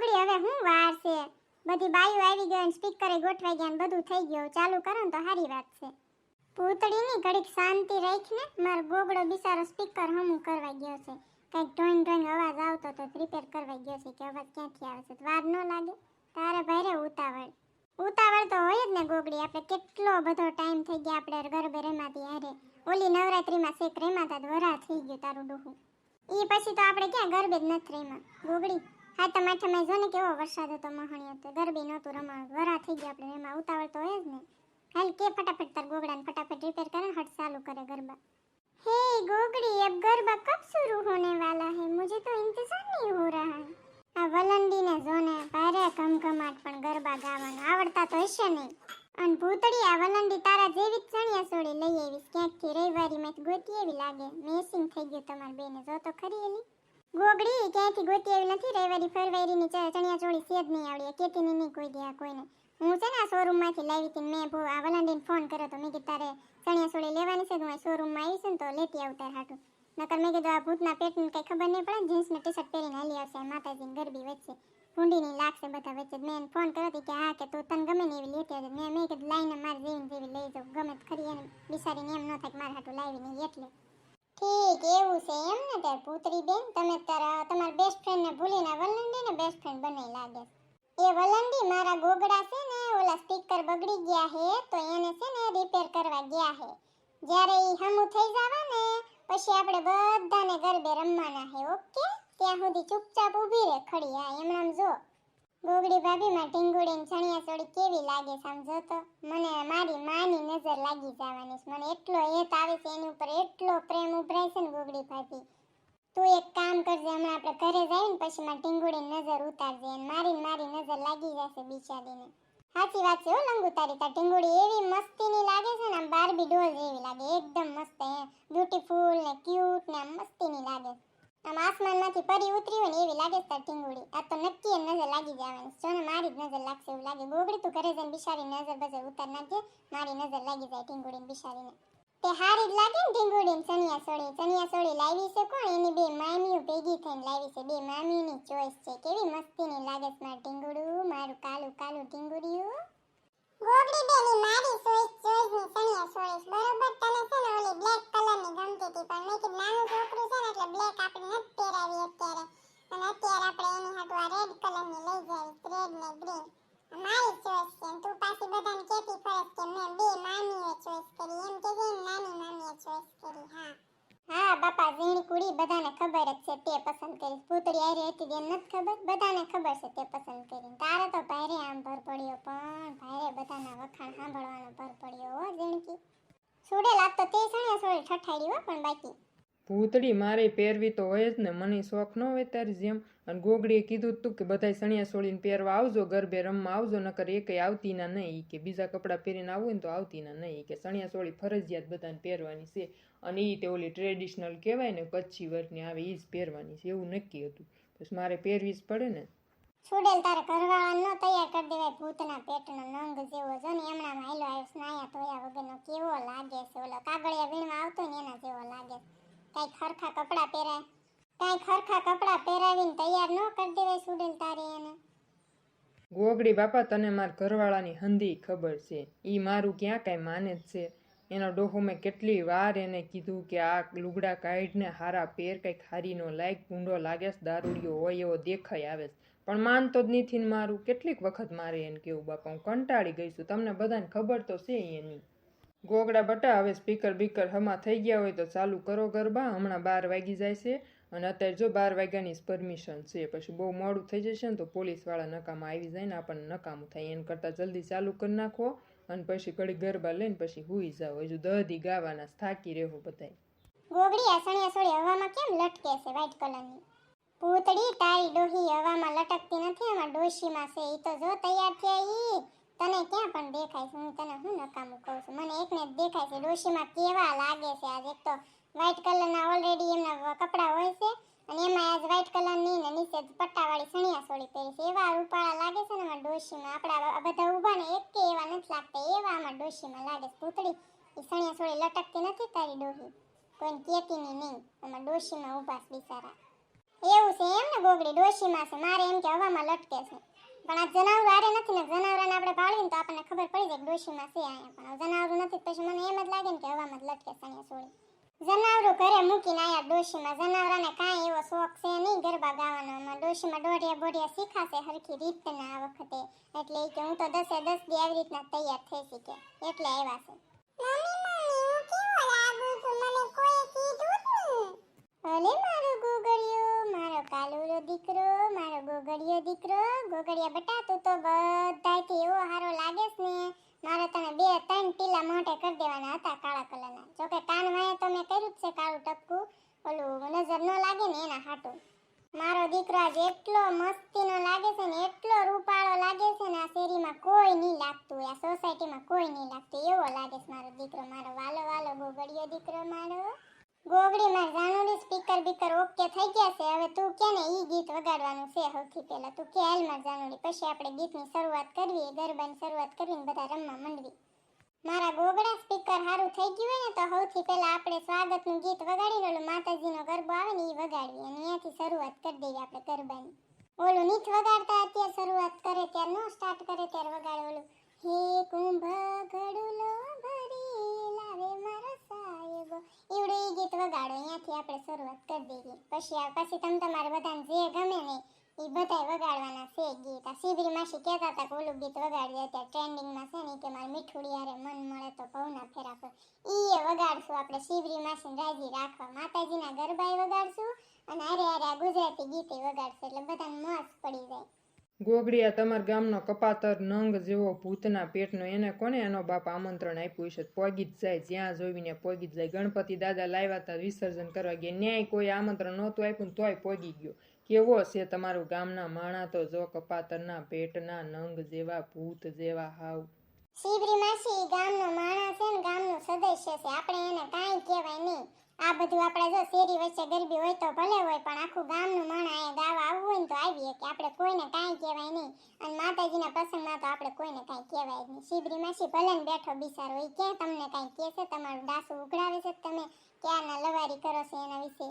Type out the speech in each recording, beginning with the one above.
ગોગડી હવે હું વાર છે, બધી બાયું આવી ગઈ અને સ્પીકરે ગોઠવાઈ ગયા ને બધું થઈ ગયું, ચાલુ કરો ને તો સારી વાત છે. પૂતળીની ઘડીક શાંતિ રાખને, મારો ગોગડો બિચારો સ્પીકર હમું કરવા ગયો છે, કંઈક ટોઈન ટોઈન અવાજ આવતો તો રિપેર કરવા ગયો છે કે અવાજ ક્યાંથી આવે છે, વાર ન લાગે તારે ભાઈ ઉતાવળ તો હોય જ ને ગોગડી, આપણે કેટલો બધો ટાઈમ થઈ ગયા આપણે ગરબે રમાતી હારે, ઓલી નવરાત્રીમાં શેક રમાતા તો વરા થઈ ગયું તારું ડોહું, ઈ પછી તો આપણે ક્યાં ગરબે જ નથી રમ્યા ગોગડી. હા તમાઠામાં જો ને કેવો વરસાદ હતો મહાણિયો, તો ગરબી નહોતું રમાણ, વરા થઈ ગયા આપણે એમાં, ઉતાવળ તો હોય જ ને. હાલ કે फटाफट तार गोगड़ा ने फटाफट रिपेयर करे हट चालू करे गरबा। हे गोगड़ी अब गरबा कब शुरू होने वाला है, मुझे तो इंतजार नहीं हो रहा है। आ वलंडी ने जोने भारे घमघमाट पण गरबा गावाना आवडता तो हशे नहीं, अन भूतड़ी आ वलंडी तारा जेवी चणिया सोड़ी लई आवीस क्यांकथी रविवारी में गोती एवी लागे, मेसिंग થઈ ગયું તમાર બેને જો તો ખરી એલી ગોગડી ક્યાંથી ગોતી એવી નથી, રવિવારી ફરવારીની ચણિયા ચોળી સેજ નહીં આવડી, કેતીની નહીં કોઈ દે કોઈને, હું છે ને શોરૂમ માંથી લાવી હતી, મેં આ વલંડીને ફોન કર્યો તો મેં કીધું તારે ચણિયા ચોળી લેવાની છે, હું શોરૂમમાં આવી છું ને તો લેતી આવું તાર હાટું, નકર મેં કીધું આ ભૂતના પેટની કઈ ખબર નહીં પડે, જીન્સ ને ટી શર્ટ પહેરીને હાલી આવશે માતાજીની ગરબી વચ્ચે, ભૂંડીની લાગશે બધા વચ્ચે, મેં ફોન કર્યો હતો કે હા કે તું તને ગમે ને એવી લેતી આવજે, મેં કીધું લાઈને મારે જેવી લઈ જાઉં, ગમે ખરી એને બિચારીને એમ ન થાય કે મારે હાટું લાવી નહીં એટલે. ઠીક એવું છે એમ ને તાર પુત્રી બેન, તમે તમારા બેસ્ટ ફ્રેન્ડ ને ભૂલીને વલંડી ને બેસ્ટ ફ્રેન્ડ બનાવી લાગે. એ વલંડી મારા ગોગડા છે ને ઓલા સ્પીકર બગડી ગયા હે તો એને છે ને રિપેર કરવા ગયા હે, જ્યારે ઈ હમું થઈ જાવા ને પછી આપણે બધાને ગરબે રમવાના હે, ઓકે? ત્યાં સુધી ચૂપચાપ ઊભી રહે ખડી, હા એમણામ જો. ગોગડી ભાભી માં ઢીંગુડીને ચણિયા ચોળી કેવી લાગે સમજો તો, મને મારી માની નજર લાગી જવાની છે, મને એટલો હેત આવે છે એની ઉપર, એટલો પ્રેમ ઉભરાય છે ને ગોગડી ભાભી. તું એક કામ કરજે, હમણાં આપણે ઘરે જઈએ ને પછી માં ઢીંગુડીની નજર ઉતારજે, અને મારી નજર લાગી જશે બિચારીને. સાચી વાત છે હો લંગુ તારી, તાર ઢીંગુડી એવી મસ્તીની લાગે છે ને, આમ બાર્બી ડોલ જેવી લાગે, એકદમ મસ્ત બ્યુટીફુલ ને ક્યુટ ને આમ મસ્તીની લાગે, આમ આસમાનમાંથી પરી ઉતરી હોય ને એવી લાગે છે તાર ઢીંગુડી. આ તો નક્કી નજર લાગી જવાની, જો ને મારી જ નજર લાગશે એવું લાગે. ગોગડી તું ઘરે જઈને બિચારી નજર બજર ઉતાર નાખજે, મારી નજર લાગી જાય ઢીંગુડીને બિચારીને. તે હારી જ લાગે ને ઢીંગુડીને ચણિયા સોળી લાવી છે કોણ, એની બે મામીઓ ભેગી થઈને લાવી છે, બે મામીની ચોઈસ છે, કેવી મસ્તીની લાગે છે મારું ઢીંગુડું, મારું કાલું કાલું ઢીંગુડિયું. ગોગડી બેની મારી ચોઈસની ચણિયા સોળી બરોબર, તને છે ને ઓલી બ્લેક કલરની ગમતી હતી, પણ મેં કીધું નાનું છોકરું છે ને એટલે બ્લેક આપણે નથી પહેરાવી અત્યારે, અને અત્યારે આપણે એની હાટુ આ રેડ કલરની લઈ જાવી, રેડ ને ગ્રીન મારી ચોઈસ છે. તું પાછી બધાને કેતી ફરસ કે મેં બે મામીએ ચોઈસ કરી, એમ કે જે નાની મામીએ ચોઈસ કરી. હા બાપા ઝીણી કુડી બધાને ખબર જ છે તે પસંદ કરી, પૂતળી આરી હતી એમ નથી ખબર, બધાને ખબર છે તે પસંદ કરી. તારે તો ભારે આમ ભર પડ્યો, પણ ભારે બધાના વખાણ સાંભળવાનો ભર પડ્યો હો ઝીણકી. છોડે લાગ તો તે સણિયા સોળી ઠઠાડી હો, પણ બાકી ભૂતળી મારે પહેરવી તો હોય જ ને, મને શોખ ન હોય તારી જેમ. અને ગોગડીએ કીધું તું કે બધાય સણિયા સોળીને પહેરવા આવજો, ગરબે રમવા આવજો, નકર એકય આવતી ના નહીં, કે બીજા કપડાં પહેરીને આવવું ને તો આવતી ના નહીં, કે સણિયા સોળી ફરજિયાત બધાને પહેરવાની છે, અને ઈ તે ઓલી ટ્રેડિશનલ કહેવાય ને કચ્છી વર્કની આવે ઈ જ પહેરવાની છે, એવું નક્કી હતું, પછી મારે પહેરવી જ પડે ને. છોડેલ તારે ઘરવાળાને ન તૈયાર કરી દેવાય, ભૂતના પેટનો નંગ જેવો જો ને એમણામ હાલ્યો આવ્યો સ્નાયા ધોયા વગરનો, કેવો લાગે છે, ઓલો કાગળિયા વીણવા આવતો ને એના જેવો લાગે. કાંઈ ખરખા કપડાં પહેરાવીને તૈયાર ન કરી દેવાય છોડેલ તારે એને. ગોગડી બાપા તને મારા ઘરવાળાની હંધી ખબર છે, ઈ મારું ક્યાં કાંઈ માને જ છે, એનો ડોહો મેં કેટલી વાર એને કીધું કે આ લુગડા કાઢને હારા પેર, કંઈક હારી નો લાયક, ભૂંડો લાગે છે, દારૂડિયો હોય એવો દેખાઈ આવે છે, પણ માનતો જ નથી ને મારું. કેટલીક વખત મારે એને કેવું બાપા, હું કંટાળી ગઈ છું, તમને બધાને ખબર તો છે એની. ગોગડા બટા હવે સ્પીકર બીકર હમા થઈ ગયા હોય તો ચાલુ કરો ગરબા, હમણાં 12 વાગી જાય છે, અને અત્યારે જો 12 વાગ્યાની પરમિશન છે, પછી બહુ મોડું થઈ જશે ને તો પોલીસવાળા નકામા આવી જાય ને આપણને નકામું થાય, એને કરતાં જલ્દી ચાલુ કરી નાખો, અને પછી ઘડી ગરબા લઈને પછી હુઈ જાવ, હજુ 10 દી ગાવાના, થાકી રહેવું બધાય. ગોગડી આ સણિયા સોળી હવામાં કેમ લટકે છે વ્હાઈટ કલરની? પૂતળી તારી ડોહી હવામાં લટકતી નથી, આમાં ડોશીમાં છે, ઈ તો જો તૈયાર થયા ઈ તને ક્યાં પણ દેખાય છે, હું તને હું નકામું કહું છું, મને એકને જ દેખાય છે. ડોશીમાં કેવા લાગે છે આજ, એક તો વ્હાઈટ કલરના ઓલરેડી એમના કપડાં હોય છે, અને એમાં આજ વ્હાઈટ કલરની ને નીચે પટ્ટાવાળી સણિયા સોળી પહેરી છે, એવા રૂપાળા લાગે છે ને આમાં ડોશીમાં. આપણા બધા ઊભા ને એક કે એવા નથી લાગતા, એવા આમાં ડોશીમાં લાગે છે. પૂતળી ઈ સણિયા સોળી લટકતી નથી તારી ડોહી, કોઈને કેતીની નહીં, આમાં ડોશીમાં ઊભા છે બિચારા. એવું છે એમ ને ગોગડી ડોશીમાં છે મારે એમ કે હવામાં લટકે છે પણ આ જનાવર આરે નથી ને જનાવરાને આપણે પાળવીને તો આપણને ખબર પડી જાય કે ડોશીમાં છે અહીંયા પણ જનાવર નથી તો પછી મને એમ જ લાગે ને કે હવામાં જ લટકે સણિયા સોળી જનાવરો ઘરે મૂકીને આયા ડોશીમાં જનાવરાને કાંઈ એવો શોખ છે નહીં ગરબા ગાવાનો એમાં ડોશીમાં દોઢિયા બોઢિયા શીખાશે હરખી રીતના આ વખતે એટલે ઈ કે હું તો 10 એ 10 દી આવી રીતના તૈયાર થઈ શીખે એટલે આવ્યા છે અલે મારો ગોગડિયો મારો કાલુલો દીકરો મારો ગોગડિયા બટા તું તો બધાયથી એવો હારો લાગેસ ને મારે તને 2-3 ટીલા મોઢે કરી દેવાના હતા કાળા કલરના જોકે કાન વાયા તો મેં કર્યું જ છે કાળું ટપકું ઓલું નજર ન લાગે ને એના હાટું મારો દીકરો આજ એટલો મસ્તીનો લાગે છે ને એટલો રૂપાળો લાગે છે ને આ શેરીમાં કોઈ નહીં લાગતું આ સોસાયટીમાં કોઈ નહીં લાગતું એવો લાગે છે મારો દીકરો મારો વાલો ગોગડિયો દીકરો મારો ગોગડી માં જાનુડી સ્પીકર બીકર ઓકે થઈ ગયા છે હવે તું કે ને ઈ ગીત વગાડવાનું છે સૌથી પહેલા તું કે હાલ માં જાનુડી પછી આપણે ગીતની શરૂઆત કરવી ગરબાની શરૂઆત કરવી ને બધા રમવા માંડવી મારા ગોગડા સ્પીકર હારું થઈ ગયું હોય ને તો સૌથી પહેલા આપણે સ્વાગતનું ગીત વગાડીને ઓલું માતાજીનો ગરબો આવે ને ઈ વગાડવી અને અહીંયાથી શરૂઆત કરી દઈએ આપણે ગરબાની ઓલું નીચ વગાડતા અત્યારે શરૂઆત કરે ત્યારે નો સ્ટાર્ટ કરે ત્યારે વગાડે ઓલું હે કુંભ ગડુલો ભરી લાવે મારો સાહેબ ઈવડું ઈ ગીત વગાડો અહીંયાથી આપણે શરૂઆત કરી દઈએ પછી તમે તમારે બધાને જે ગમે ને ઈ બધાય વગાડવાના છે ગીત આ શિબરી માસી કહેતા હતા કે ઓલું ગીત વગાડી અત્યારે ટ્રેન્ડિંગમાં છે ને કે મારી મીઠુડી હારે મન મળે તો ભવના ફેરા પર ઈ વગાડશું આપણે શિબરી માસીને રાજી રાખવા માતાજીના ગરબાય વગાડશું અને હારે આ ગુજરાતી ગીતે વગાડશું એટલે બધાને મોજ પડી જાય ગોગડિયા તમારા ગામનો કપાતર નંગ જેવો ભૂતના પેટનો એને કોને એનો બાપ આમંત્રણ આપ્યું છે પોગી જ જાય જ્યાં જોઈને પોગી જ જાય ગણપતિ દાદા લાવ્યા હતા વિસર્જન કરવા ગયા ન્યાય કોઈ આમંત્રણ નહોતું આપ્યું ને તોય પોગી ગયો કેવો છે તમારું ગામના માણા તો જો કપાતરના પેટના નંગ જેવા ભૂત જેવા હાવ શિબરી માસી ગામનો માણસ છે ને ગામનો સદસ્ય છે આપણે એને કાંઈ કહેવાય નહીં આ બધું આપણે જો શેરી વચ્ચે ગરબી હોય તો ભલે હોય પણ આખું ગામનું માણા અહીંયા ગાવા આવવું હોય ને તો આવીએ કે આપણે કોઈને કાંઈ કહેવાય નહીં અને માતાજીના પ્રસંગમાં તો આપણે કોઈને કાંઈ કહેવાય જ નહીં શિબરી માસી ભલે ને બેઠો બિચારો એ ક્યાં તમને કાંઈ કહે છે તમારું દાસું ઉઘડાવે છે તમે ક્યાંના લવારી કરો છો એના વિશે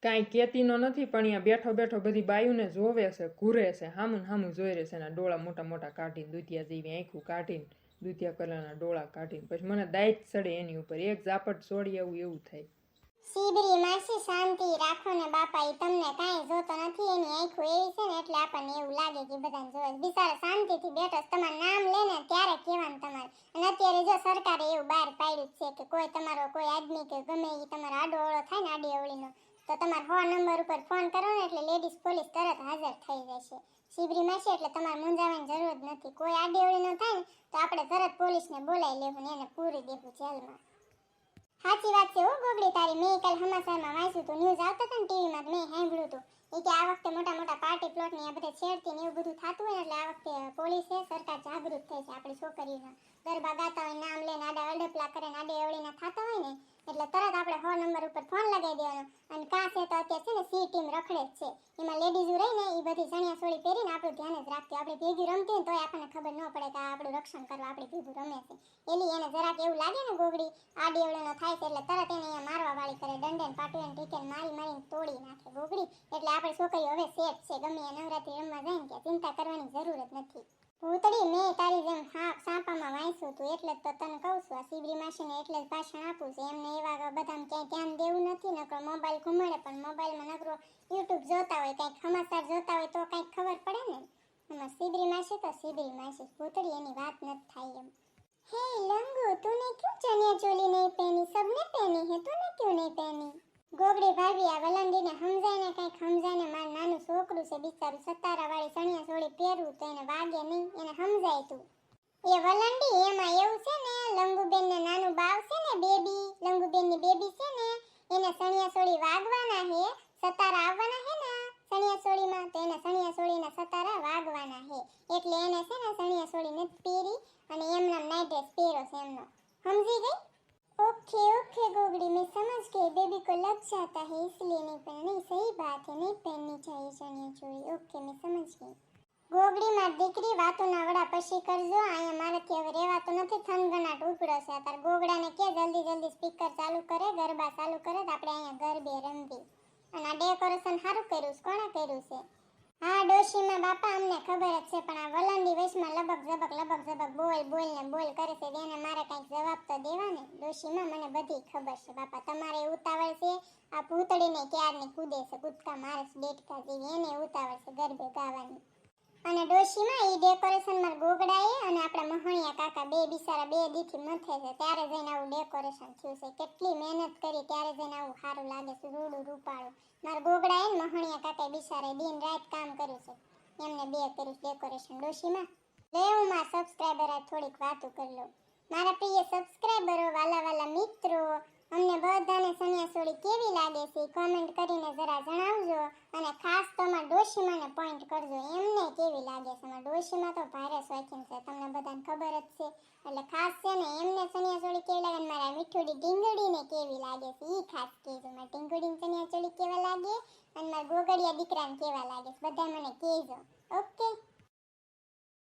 કાંઈ કહેતીનો નથી પણ અહીંયા બેઠો બેઠો બધી બાયુને જોવે છે ઘૂરે છે હામું જોઈ રહે છે એના ડોળા મોટા મોટા કાઢીને દૂધિયા જેવી આંખું કાઢીને દૂધિયા કલરના ડોળા કાઢીને પછી મને દાઈત ચડે એની ઉપર એક ઝાપટ છોડી એવું થાય શિબરી માસી શાંતિ રાખો ને બાપા ઈ તમને કાંઈ જોતો નથી એની આંખો એવી છે ને એટલે આપણને એવું લાગે કે બધાને જોવે બિચારા શાંતિથી બેઠો તમારું નામ લે ને ત્યારે કહેવાનું તમારે અને અત્યારે જો સરકારે એવું બહાર પાડ્યું છે કે કોઈ તમારો કોઈ આદમી કે ગમે એ તમારો આડો અવળો થાય ને આડી અવળીનો તો તમારે 100 નંબર ઉપર ફોન કરો ને એટલે લેડીઝ પોલીસ તરત હાજર થઈ જશે શિબરી માસી એટલે તમારે મૂંઝાવાની જરૂર જ નથી કોઈ આડી અવળીનો થાય ને તો આપણે તરત પોલીસને બોલાવી લેવું ને એને પૂરી દેવું જેલમાં સાચી વાત છે હો ગોગડી તારી મેં કાલ સમાચારમાં વાંચ્યું હતું ન્યૂઝ આવતા હતા ને ટીવીમાં મેં સાંભળ્યું હતું એ કે આ વખતે મોટા મોટા પાર્ટી પ્લોટ ને આ બધે છેડતી ને એવું બધું થતું હોય એટલે આ વખતે પોલીસે સરકાર જાગૃત થઈ છે આપણી છોકરીઓના ગરબા ગાતા હોય નામ લઈને આડા અડપલા કરે ને આડે અવળીના થતા હોય ને એટલે તરત આપણે 100 નંબર ઉપર ફોન લગાવી દેવાનો અને કાં છે તો અત્યારે છે ને સી ટીમ રખડે જ છે એમાં લેડીઝો રહી ને એ બધી ચણિયા સોળી પહેરીને આપણું ધ્યાન જ રાખતી આપણે ભેગી રમતી ને તોય આપણને ખબર ન પડે કે આ આપણું રક્ષણ કરવા આપણે ભેગું રમે છે એલી એને જરાક એવું લાગે ને ગોગડી આડી અવળીનો થાય છે એટલે તરત એને અહીંયા મારવા વાળી કરે દંડન પાટુન ટીકેન મારીને તોડી નાખે ગોગડી એટલે આપણે છોકરીઓ હવે સેફ છે ગમે એ નવરાત્રી રમવા જાય ને ત્યાં ચિંતા કરવાની જરૂર જ નથી ભૂતડી મેં તારી જેમ સાપામાં વાંચ્યું હતું એટલે જ તો તને કહું છું આ શિબરી માસીને એટલે જ ભાષણ આપું છું એમને એવા બધાને ક્યાંય ધ્યાન દેવું નથી નકરો મોબાઈલ ઘુમાડે પણ મોબાઈલમાં નકરો યુટ્યુબ જોતા હોય કંઈક સમાચાર જોતા હોય તો કંઈક ખબર પડે ને એમાં શિબરી માસી તો શિબરી માસી ભૂતડી એની વાત નથી થાય એમ हे लंगू तूने क्यों चनिया चोली नहीं पहनी सबने पहनी है तूने क्यों नहीं पहनी ગોગડી ભાભી આ વલંડીને સમજાય ને કંઈક સમજાય ને મારું નાનું છોકરું છે બિચારું સતારા વાળી ચણિયા ચોળી પહેરવું તો એને વાગે નહીં એને સમજાય તું એ વલંડી એમાં એવું છે ને લંગુબેન ને નાનું બાવ છે ને બેબી લંગુબેન ની બેબી છે ને એને ચણિયા ચોળી વાગવાના હે સતારા આવવાના હે ને ચણિયા ચોળીમાં તો એને ચણિયા ચોળીના સતારા વાગવાના હે એટલે એને છે ને ચણિયા ચોળી નથી પહેરી અને એમનો નાઈટ ડ્રેસ પહેર્યો છે એમનો સમજી ગઈ ओके ओके गोगड़ी मैं समझ गई बेबी को लग जाता है इसलिए नहीं पहना नहीं सही बात है नहीं पहननी चाहिए चनिया चोली ओके मैं समझ गई ગોગડી માર દીકરી વાતોના વડા પછી કરજો અહીંયા મારાથી હવે રહેવાતો નથી થનગનાટ ઉપડો છે તાર ગોગડાને કે જલ્દી સ્પીકર ચાલુ કરે ગરબા ચાલુ કરે તો આપણે અહીંયા ગરબે રમવી અને આ ડેકોરેશન સારું કર્યું છે, કોણે કર્યું છે? હા ડોશીમાં બાપા અમને ખબર જ છે, પણ આ વલંદી વયસમાં લબક ઝબક બોલ કરે છે, એને મારે કંઈક જવાબ તો દેવા ને. ડોશીમાં મને બધી ખબર છે બાપા, તમારે ઉતાવળ છે. આ ભૂતળીને ક્યારની કૂદે છે, કૂદકા મારે છે ડેટકા જેવી, એને ઉતાવળ છે ગરબે ગાવાની. અને ડોશીમાં ઈ ડેકોરેશનમાં ગોગડાએ અને આપણા મહણિયા કાકા બે બિચારા બે દીથી મથે છે, ત્યારે જઈને આવું ડેકોરેશન થયું છે. કેટલી મહેનત કરી ત્યારે જઈને આવું સારું લાગે છે, રૂડું રૂપાળું. મારા ગોગડાએ ને મહણિયા કાકા બિચારે દિન રાત કામ કર્યું છે, એમને બે કર્યું ડેકોરેશન ડોશીમાં. લે હું મારા સબસ્ક્રાઈબર આ થોડીક વાતો કરી લઉં. મારા પ્રિય સબસ્ક્રાઈબરો, વાલા મિત્રો, અમને બધાને સન્યાસોળી કેવી લાગે છે કોમેન્ટ કરીને જરા જણાવજો. અને ખાસ તો અમારા ડોશીમાને પોઈન્ટ કરજો, એમને કેવી લાગે છે. અમારા ડોશીમાં તો ભારે શોખીન છે, તમને બધાને ખબર જ છે. એટલે ખાસ છે ને એમને સન્યાસોળી કેવી લાગે, અને મારા મીઠુડી ઢીંગડીને કેવી લાગે છે ઈ ખાસ કહેજો. મારા ઢીંગડીને સન્યાસોળી કેવા લાગે અને મારા ગોગડિયા દીકરાને કેવા લાગે છે, બધા મને કહેજો. ઓકે.